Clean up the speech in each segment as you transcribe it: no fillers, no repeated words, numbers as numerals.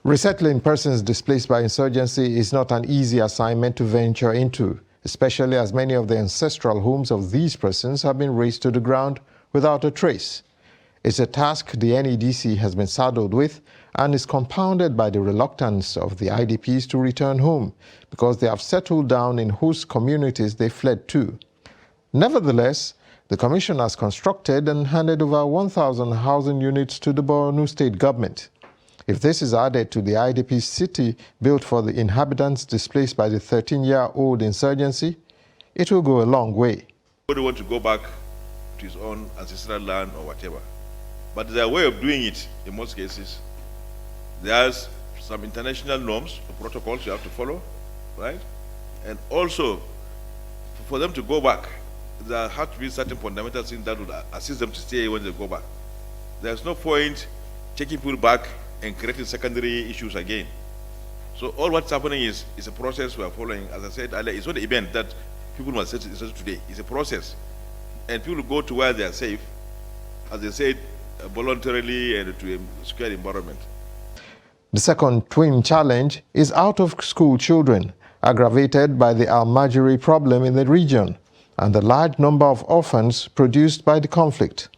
Resettling persons displaced by insurgency is not an easy assignment to venture into, especially as many of the ancestral homes of these persons have been razed to the ground without a trace. It's a task the NEDC has been saddled with and is compounded by the reluctance of the IDPs to return home because they have settled down in host communities they fled to. Nevertheless, the Commission has constructed and handed over 1,000 housing units to the Borno State government. If this is added to the IDP city built for the inhabitants displaced by the 13-year-old insurgency, it will go a long way. Nobody wants to go back to his own ancestral land or whatever. But there's a way of doing it in most cases. There's some international norms or protocols you have to follow, right? And also, for them to go back, there have to be certain fundamental things that would assist them to stay when they go back. There's no point taking people back and creating secondary issues again. So all what's happening is a process we are following. As I said earlier, it's not an event that people must say today. It's a process. And people go to where they are safe, as they said, voluntarily and to a secure environment. The second twin challenge is out-of-school children, aggravated by the Almajiri problem in the region and the large number of orphans produced by the conflict.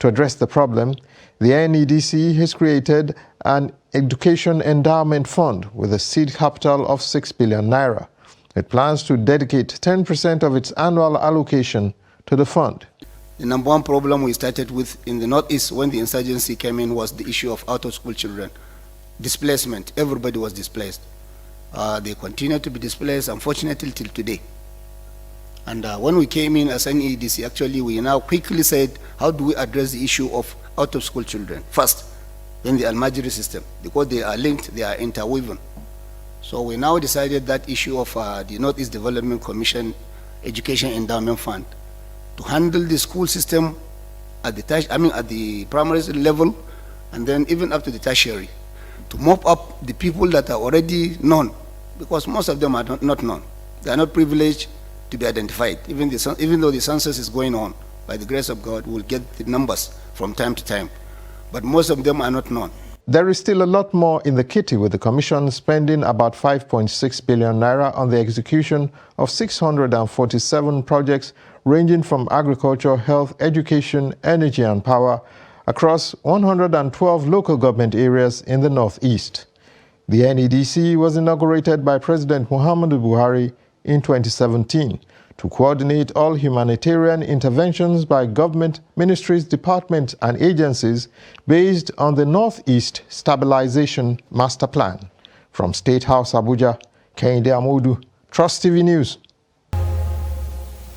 To address the problem, the NEDC has created an education endowment fund with a seed capital of 6 billion naira. It plans to dedicate 10% of its annual allocation to the fund. The number one problem we started with in the Northeast when the insurgency came in was the issue of out-of-school children. Displacement. Everybody was displaced. They continue to be displaced, unfortunately, till today. And when we came in as NEDC, actually, we now quickly said, how do we address the issue of out-of-school children first, then the Almajiri system, because they are linked, they are interwoven. So we now decided that issue of the Northeast Development Commission Education Endowment Fund to handle the school system at the primary level and then even up to the tertiary, to mop up the people that are already known, because most of them are not known. They are not privileged to be identified. Even though the census is going on, by the grace of God, we'll get the numbers from time to time. But most of them are not known. There is still a lot more in the kitty, with the Commission spending about 5.6 billion naira on the execution of 647 projects ranging from agriculture, health, education, energy and power across 112 local government areas in the Northeast. The NEDC was inaugurated by President Muhammadu Buhari in 2017 to coordinate all humanitarian interventions by government, ministries, departments and agencies based on the Northeast Stabilization Master Plan. From State House, Abuja, Kehinde Amodu, Trust TV News.